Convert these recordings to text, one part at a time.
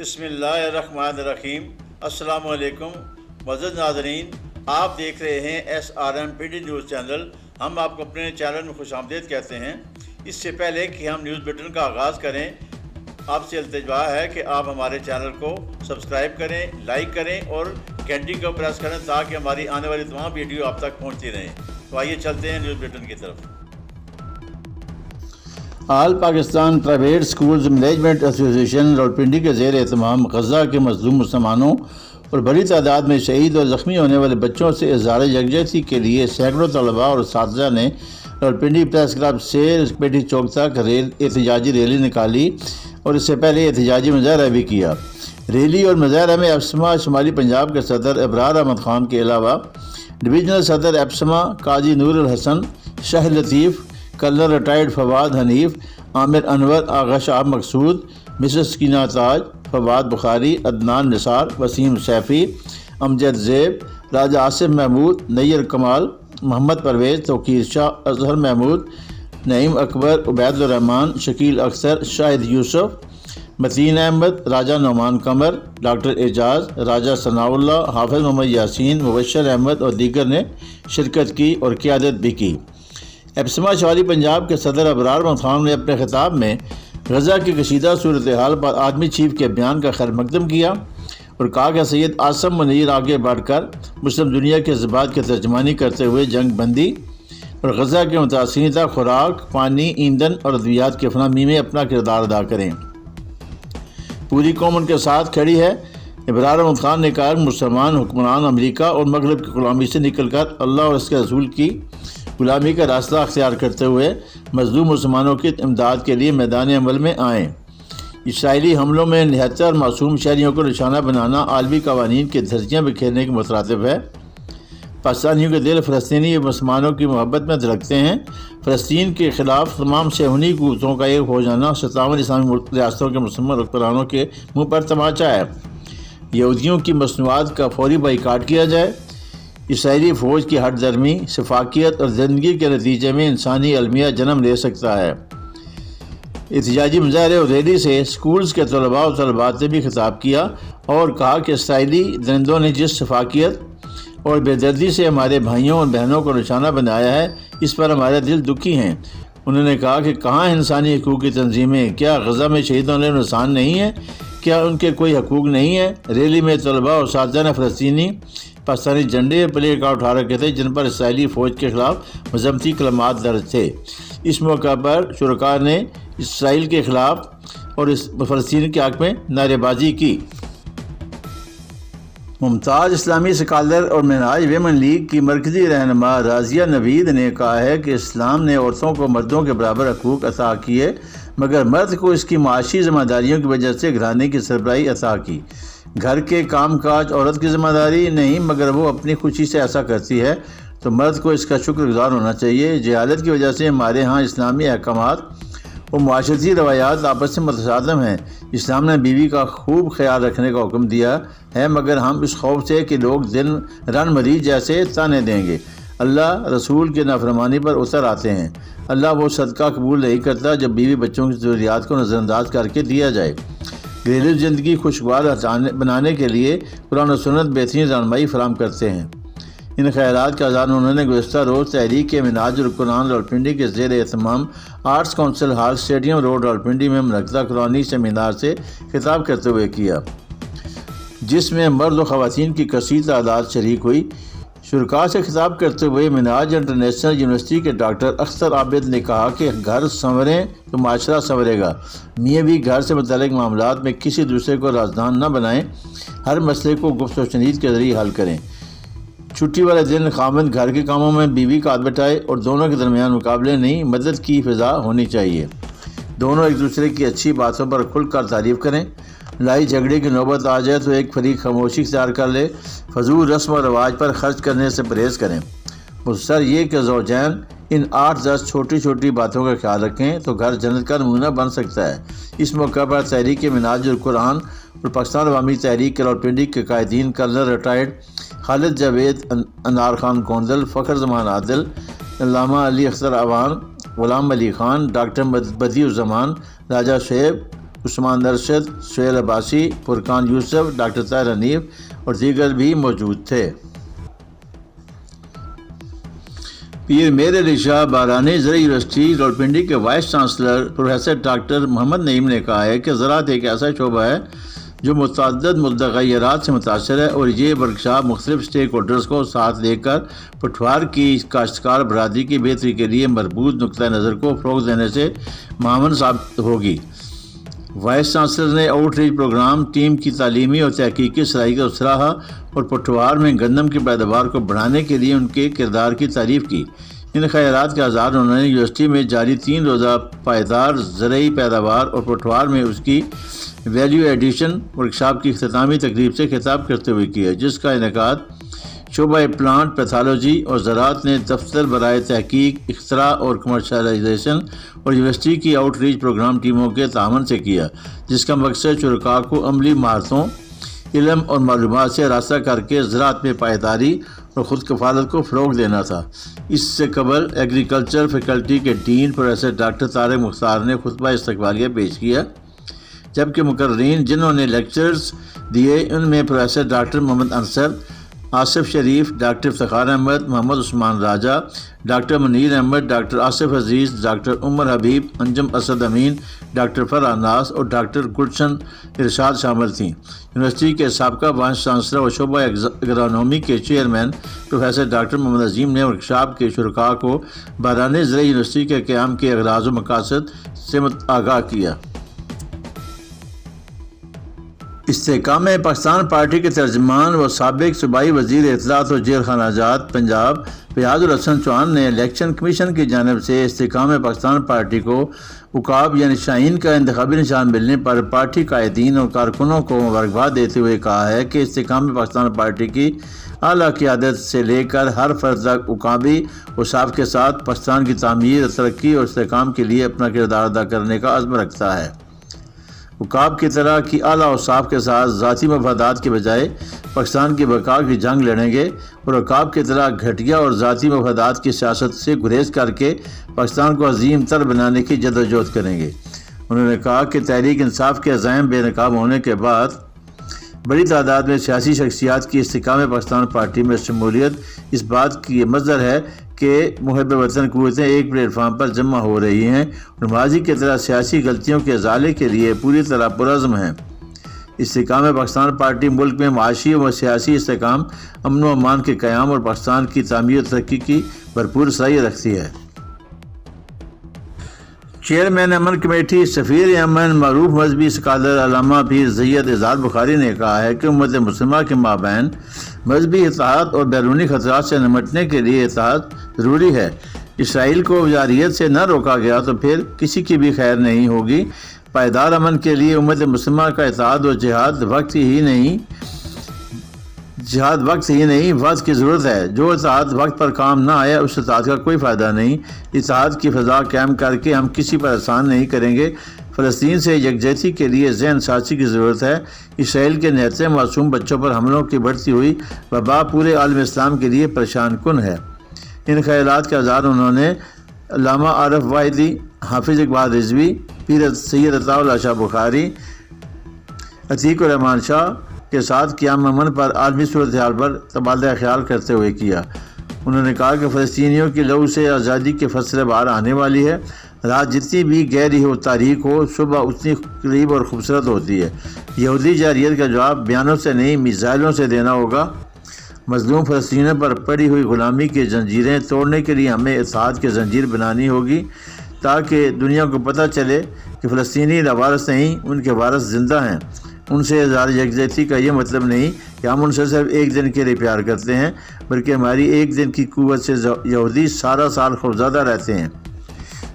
بسم اللہ الرحمن الرحیم۔ السلام علیکم معزز ناظرین، آپ دیکھ رہے ہیں SRM نیوز چینل۔ ہم آپ کو اپنے چینل میں خوش آمدید کہتے ہیں۔ اس سے پہلے کہ ہم نیوز بلیٹن کا آغاز کریں، آپ سے التجا ہے کہ آپ ہمارے چینل کو سبسکرائب کریں، لائک کریں اور گھنٹی کو پریس کریں تاکہ ہماری آنے والی تمام ویڈیو آپ تک پہنچتی رہیں۔ تو آئیے چلتے ہیں نیوز بلیٹن کی طرف۔ آل پاکستان پرائیویٹ اسکولز مینجمنٹ ایسوسی ایشن راولپنڈی کے زیر اہتمام غزہ کے مظلوم مسلمانوں اور بڑی تعداد میں شہید اور زخمی ہونے والے بچوں سے اظہار یکجہتی کے لیے سینکڑوں طلباء اور اساتذہ نے راولپنڈی پریس کلب سے کمیٹی چوک تک احتجاجی ریلی نکالی اور اس سے پہلے احتجاجی مظاہرہ بھی کیا۔ ریلی اور مظاہرہ میں ایپسما شمالی پنجاب کے صدر ابرار احمد خان کے علاوہ ڈویژنل صدر ایپسما قاضی نور الحسن، شاہ لطیف، کلر ریٹائرڈ فواد حنیف، عامر انور، آغا شاہ مقصود، مسز سکینہ تاج، فواد بخاری، عدنان نثار، وسیم سیفی، امجد زیب، راجہ آصف محمود، نیر کمال، محمد پرویز، توقیر شاہ، اظہر محمود، نعیم اکبر، عبید الرحمن، شکیل اختر، شاہد یوسف، متین احمد، راجہ نعمان قمر، ڈاکٹر اعجاز، راجہ ثناء اللہ، حافظ محمد یاسین، مبشر احمد اور دیگر نے شرکت کی اور قیادت بھی کی۔ ایپسما شمالی پنجاب کے صدر ابرار احمد خان نے اپنے خطاب میں غزہ کی کشیدہ صورتحال پر آرمی چیف کے بیان کا خیر مقدم کیا اور کہا کہ سید عاصم منیر آگے بڑھ کر مسلم دنیا کے جذبات کی ترجمانی کرتے ہوئے جنگ بندی اور غزہ کے متاثرین تک خوراک، پانی، ایندھن اور ادویات کی فراہمی میں اپنا کردار ادا کریں۔ پوری قوم ان کے ساتھ کھڑی ہے۔ ابرار احمد خان نے کہا کہ مسلمان حکمران امریکہ اور مغرب کی غلامی سے نکل کر اللہ اور اس کے رسول کی غلامی کا راستہ اختیار کرتے ہوئے مظلوم مسلمانوں کی امداد کے لیے میدان عمل میں آئیں۔ اسرائیلی حملوں میں 79 معصوم شہریوں کو نشانہ بنانا عالمی قوانین کی دھجیاں بکھیرنے کے مترادف ہے۔ پاکستانیوں کے دل فلسطینی مسلمانوں کی محبت میں دھڑکتے ہیں۔ فلسطین کے خلاف تمام صہیونی قوتوں کا ایک ہو جانا 57 اسلامی ریاستوں کے مسلمان حکمرانوں کے منہ پر تماچا ہے۔ یہودیوں کی مصنوعات کا فوری بائیکاٹ کیا جائے۔ اسرائیلی فوج کی ہٹ درمی، شفاقیت اور زندگی کے نتیجے میں انسانی المیہ جنم لے سکتا ہے۔ احتجاجی مظاہرے اور ریلی سے اسکولز کے طلباء و طالبات نے بھی خطاب کیا اور کہا کہ اسرائیلی درندوں نے جس شفاقیت اور بے دردی سے ہمارے بھائیوں اور بہنوں کو نشانہ بنایا ہے، اس پر ہمارے دل دکھی ہیں۔ انہوں نے کہا کہ کہاں انسانی حقوق کی تنظیمیں؟ کیا غزہ میں شہید ہونے والے انسان نہیں ہیں؟ کیا ان کے کوئی حقوق نہیں ہیں؟ ریلی میں طلباء اور اساتذہ نے فلسطینی پاکستانی جھنڈے پلے کارڈ اٹھا رکھے تھے جن پر اسرائیلی فوج کے خلاف مذمتی کلمات درج تھے۔ اس موقع پر شرکاء نے اسرائیل کے خلاف اور فلسطین کے حق میں نعرے بازی کی۔ ممتاز اسلامی سکالر اور منہاج ویمن لیگ کی مرکزی رہنما راضیہ نوید نے کہا ہے کہ اسلام نے عورتوں کو مردوں کے برابر حقوق عطا کیے، مگر مرد کو اس کی معاشی ذمہ داریوں کی وجہ سے گھرانے کی سربراہی عطا کی۔ گھر کے کام کاج عورت کی ذمہ داری نہیں، مگر وہ اپنی خوشی سے ایسا کرتی ہے تو مرد کو اس کا شکر گزار ہونا چاہیے۔ جہالت کی وجہ سے ہمارے ہاں اسلامی احکامات اور معاشرتی روایات آپس میں متصادم ہیں۔ اسلام نے بیوی کا خوب خیال رکھنے کا حکم دیا ہے، مگر ہم اس خوف سے کہ لوگ دن رن مریض جیسے تانے دیں گے، اللہ رسول کی نافرمانی پر اتر آتے ہیں۔ اللہ وہ صدقہ قبول نہیں کرتا جب بیوی بچوں کی ضروریات کو نظر انداز کر کے دیا جائے۔ گھریلو زندگی خوشگوار بنانے کے لیے قرآن و سنت بہترین رہنمائی فراہم کرتے ہیں۔ ان خیالات کا اعلان انہوں نے گزشتہ روز تحریک منہاج القرآن راولپنڈی کے زیر اہتمام arts council hall stadium road Rawalpindi میں منعقدہ قرآنی سیمینار سے خطاب کرتے ہوئے کیا، جس میں مرد و خواتین کی کثیر تعداد شریک ہوئی۔ شرکاء سے خطاب کرتے ہوئے منہاج انٹرنیشنل یونیورسٹی کے ڈاکٹر اختر عابد نے کہا کہ گھر سنوریں تو معاشرہ سنورے گا۔ میاں بھی گھر سے متعلق معاملات میں کسی دوسرے کو رازدان نہ بنائیں، ہر مسئلے کو گفت و شنید کے ذریعے حل کریں۔ چھٹی والے دن خاوند گھر کے کاموں میں بیوی کا ہاتھ بٹائے اور دونوں کے درمیان مقابلے نہیں، مدد کی فضا ہونی چاہیے۔ دونوں ایک دوسرے کی اچھی باتوں پر کھل کر تعریف کریں۔ لڑائی جھگڑے کی نوبت آ جائے تو ایک فریق خاموشی اختیار کر لے۔ فضول رسم و رواج پر خرچ کرنے سے پرہیز کریں۔ مختصر یہ کہ زوجین ان 8-10 چھوٹی چھوٹی باتوں کا خیال رکھیں تو گھر جنت کا نمونہ بن سکتا ہے۔ اس موقع پر تحریک منہاج القرآن اور پاکستان عوامی تحریک راولپنڈی کے قائدین کرنل ریٹائرڈ خالد جاوید، انار خان کوندل، فخر زمان عادل، علامہ علی اختر عوان، غلام علی خان، ڈاکٹر بدیع الزمان، راجہ شعیب عثمان ارشد، سہیل عباسی، فرقان یوسف، ڈاکٹر طاہر حنیف اور دیگر بھی موجود تھے۔ پیر میر علی شاہ بارانی زرعی یونیورسٹی راولپنڈی کے وائس چانسلر پروفیسر ڈاکٹر محمد نعیم نے کہا ہے کہ زراعت ایک ایسا شعبہ ہے جو متعدد متغیرات سے متاثر ہے اور یہ ورکشاپ مختلف سٹیک ہولڈرز کو ساتھ لے کر پٹوار کی کاشتکار برادری کی بہتری کے لیے مربوط نقطۂ نظر کو فروغ دینے سے معاون ثابت ہوگی۔ وائس چانسلر نے آؤٹ ریچ پروگرام ٹیم کی تعلیمی اور تحقیقی صلاحیت کو سراہا اور پٹوار میں گندم کی پیداوار کو بڑھانے کے لیے ان کے کردار کی تعریف کی۔ ان خیرات کا اظہار انہوں نے یونیورسٹی میں جاری 3 روزہ پائیدار زرعی پیداوار اور پٹوار میں اس کی ویلیو ایڈیشن ورکشاپ کی اختتامی تقریب سے خطاب کرتے ہوئے کیا، جس کا انعقاد شعبہ پلانٹ پیتھالوجی اور زراعت نے دفتر برائے تحقیق، اختراع اور کمرشلائزیشن اور یونیورسٹی کی آؤٹ ریچ پروگرام ٹیموں کے تعاون سے کیا، جس کا مقصد شرکاء کو عملی مہارتوں، علم اور معلومات سے راستہ کر کے زراعت میں پائیداری اور خود کفالت کو فروغ دینا تھا۔ اس سے قبل ایگریکلچر فیکلٹی کے ڈین پروفیسر ڈاکٹر طارق مختار نے خطبہ استقبالیہ پیش کیا، جبکہ مقررین جنہوں نے لیکچرز دیے ان میں پروفیسر ڈاکٹر محمد انصر، آصف شریف، ڈاکٹر افتخار احمد، محمد عثمان راجہ، ڈاکٹر منیر احمد، ڈاکٹر آصف عزیز، ڈاکٹر عمر حبیب، انجم اسد امین، ڈاکٹر فرح ناز اور ڈاکٹر گلشن ارشاد شامل تھیں۔ یونیورسٹی کے سابقہ وائس چانسلر و شعبہ اگرانومی کے چیئرمین پروفیسر ڈاکٹر محمد عظیم نے ورکشاپ کے شرکاء کو بارانی زرعی یونیورسٹی کے قیام کے اغراض و مقاصد سے آگاہ کیا۔ استحکام پاکستان پارٹی کے ترجمان و سابق صوبائی وزیر اطلاعات و جیل خانہ جات پنجاب فیاض الحسن چوہان نے الیکشن کمیشن کی جانب سے استحکام پاکستان پارٹی کو عقاب یعنی شاہین کا انتخابی نشان ملنے پر پارٹی قائدین اور کارکنوں کو مبارکباد دیتے ہوئے کہا ہے کہ استحکام پاکستان پارٹی کی اعلیٰ قیادت سے لے کر ہر فرد تک عقابی اوصاف کے ساتھ پاکستان کی تعمیر، ترقی اور استحکام کے لیے اپنا کردار ادا کرنے کا عزم رکھتا ہے۔ عقاب کی طرح کی اعلیٰ اوصاف کے ساتھ ذاتی مفادات کے بجائے پاکستان کی بقا کی جنگ لڑیں گے اور عقاب کی طرح گھٹیا اور ذاتی مفادات کی سیاست سے گریز کر کے پاکستان کو عظیم تر بنانے کی جدوجہد کریں گے۔ انہوں نے کہا کہ تحریک انصاف کے عزائم بے نقاب ہونے کے بعد بڑی تعداد میں سیاسی شخصیات کی استحکام پاکستان پارٹی میں شمولیت اس بات کی مظہر ہے کہ محب وطن قوتیں ایک پلیٹ فارم پر جمع ہو رہی ہیں اور ماضی کی طرح سیاسی غلطیوں کے ازالے کے لیے پوری طرح پرعزم ہیں۔ استحکام پاکستان پارٹی ملک میں معاشی و سیاسی استحکام، امن و امان کے قیام اور پاکستان کی تعمیر و ترقی کی بھرپور صلاحیت رکھتی ہے۔ چیئرمین امن کمیٹی سفیر امن معروف مذہبی اسکالر علامہ پیر سید اظہار بخاری نے کہا ہے کہ امت مسلمہ کے مابین مذہبی اتحاد اور بیرونی خطرات سے نمٹنے کے لیے اتحاد ضروری ہے۔ اسرائیل کو جارحیت سے نہ روکا گیا تو پھر کسی کی بھی خیر نہیں ہوگی۔ پائیدار امن کے لیے امت مسلمہ کا اتحاد و جہاد وقت ہی نہیں وقت کی ضرورت ہے۔ جو اتحاد وقت پر کام نہ آیا اس اتحاد کا کوئی فائدہ نہیں۔ اتحاد کی فضا قائم کر کے ہم کسی پر احسان نہیں کریں گے۔ فلسطین سے یکجہتی کے لیے ذہن سازی کی ضرورت ہے۔ اسرائیل کے نہتے معصوم بچوں پر حملوں کی بڑھتی ہوئی وبا پورے عالم اسلام کے لیے پریشان کن ہے۔ ان خیالات کا اظہار انہوں نے علامہ عارف واحدی، حافظ اقبال رضوی، پیر سید عطا اللہ شاہ بخاری، عتیق الرحمان شاہ کے ساتھ قیام امن پر عالمی صورتحال پر تبادلہ خیال کرتے ہوئے کیا۔ انہوں نے کہا کہ فلسطینیوں کی لہو سے آزادی کے فصل بہار آنے والی ہے۔ رات جتنی بھی گہری ہو، تاریخ ہو، صبح اتنی قریب اور خوبصورت ہوتی ہے۔ یہودی جارحیت کا جواب بیانوں سے نہیں میزائلوں سے دینا ہوگا۔ مظلوم فلسطینیوں پر پڑی ہوئی غلامی کی زنجیریں توڑنے کے لیے ہمیں اتحاد کی زنجیر بنانی ہوگی تاکہ دنیا کو پتہ چلے کہ فلسطینی لاوارث نہیں، ان کے وارث زندہ ہیں۔ ان سے اظہار یکجہتی کا یہ مطلب نہیں کہ ہم ان سے صرف ایک دن کے لیے پیار کرتے ہیں، بلکہ ہماری ایک دن کی قوت سے یہودی سارا سال خوفزدہ رہتے ہیں۔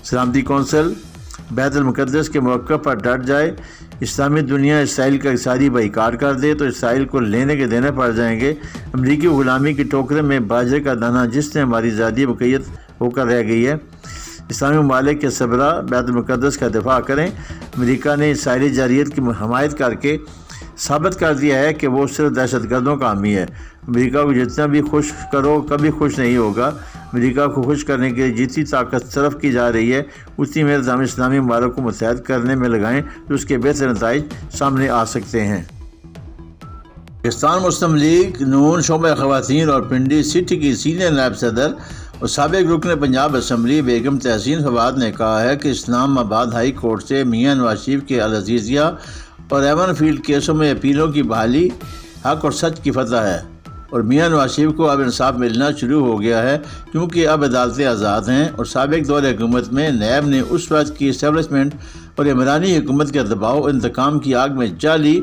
سلامتی کونسل بیت المقدس کے موقع پر ڈٹ جائے، اسلامی دنیا اسرائیل کا اقتصادی بائیکاٹ کر دے تو اسرائیل کو لینے کے دینے پڑ جائیں گے۔ امریکی غلامی کی ٹوکرے میں باجرے کا دانہ جس نے ہماری آزادی مقید ہو کر رہ گئی ہے۔ اسلامی ممالک کے سربراہ بیت المقدس کا دفاع کریں۔ امریکہ نے اسرائیلی جارحیت کی حمایت کر کے ثابت کر دیا ہے کہ وہ صرف دہشت گردوں کا حامی ہے۔ امریکہ کو جتنا بھی خوش کرو کبھی خوش نہیں ہوگا۔ امریکہ کو خوش کرنے کے لیے جتنی طاقت صرف کی جا رہی ہے اتنی محنت ہم اسلامی ممالک کو متحد کرنے میں لگائیں تو اس کے بہتر نتائج سامنے آ سکتے ہیں۔ پاکستان مسلم لیگ نون شعبہ خواتین اور پنڈی سٹی کی سینئر نائب صدر اور سابق رکن پنجاب اسمبلی بیگم تحسین فواد نے کہا ہے کہ اسلام آباد ہائی کورٹ سے میاں نواز شریف کے العزیزیہ اور ایون فیلڈ کیسوں میں اپیلوں کی بحالی حق اور سچ کی فتح ہے، اور میاں نواز شریف کو اب انصاف ملنا شروع ہو گیا ہے کیونکہ اب عدالتیں آزاد ہیں، اور سابق دور حکومت میں نیب نے اس وقت کی اسٹیبلشمنٹ اور عمرانی حکومت کے دباؤ انتقام کی آگ میں جعلی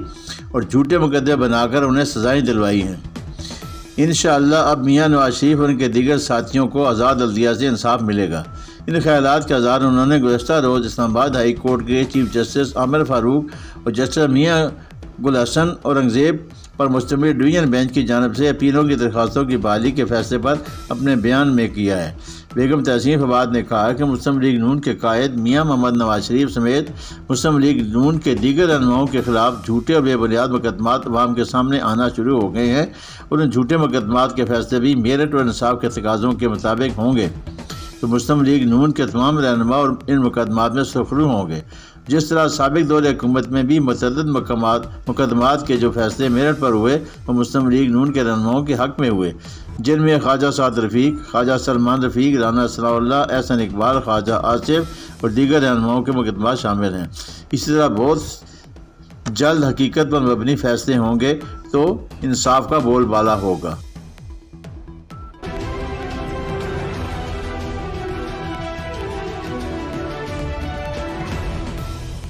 اور جھوٹے مقدمے بنا کر انہیں سزائیں دلوائی ہیں۔ انشاءاللہ اب میاں نواز شریف اور ان کے دیگر ساتھیوں کو آزاد عدلیہ سے انصاف ملے گا۔ ان خیالات کا اظہار انہوں نے گزشتہ روز اسلام آباد ہائی کورٹ کے چیف جسٹس عامر فاروق اور جسٹس میاں گل حسن اورنگزیب پر مشتمل ڈویژن بینچ کی جانب سے اپیلوں کی درخواستوں کی بحالی کے فیصلے پر اپنے بیان میں کیا ہے۔ بیگم تحسین فواد نے کہا کہ مسلم لیگ نون کے قائد میاں محمد نواز شریف سمیت مسلم لیگ نون کے دیگر رہنماؤں کے خلاف جھوٹے اور بے بنیاد مقدمات عوام کے سامنے آنا شروع ہو گئے ہیں، اور ان جھوٹے مقدمات کے فیصلے بھی میرٹ اور انصاف کے تقاضوں کے مطابق ہوں گے تو مسلم لیگ نون کے تمام رہنما اور ان مقدمات میں سرخرو ہوں گے۔ جس طرح سابق دور حکومت میں بھی متعدد مقدمات کے جو فیصلے میرٹ پر ہوئے وہ مسلم لیگ نون کے رہنماؤں کے حق میں ہوئے، جن میں خواجہ سعد رفیق، خواجہ سلمان رفیق، رانا ثناء اللہ، احسن اقبال، خواجہ آصف اور دیگر رہنماؤں کے مقدمات شامل ہیں۔ اسی طرح بہت جلد حقیقت پر مبنی فیصلے ہوں گے تو انصاف کا بول بالا ہوگا۔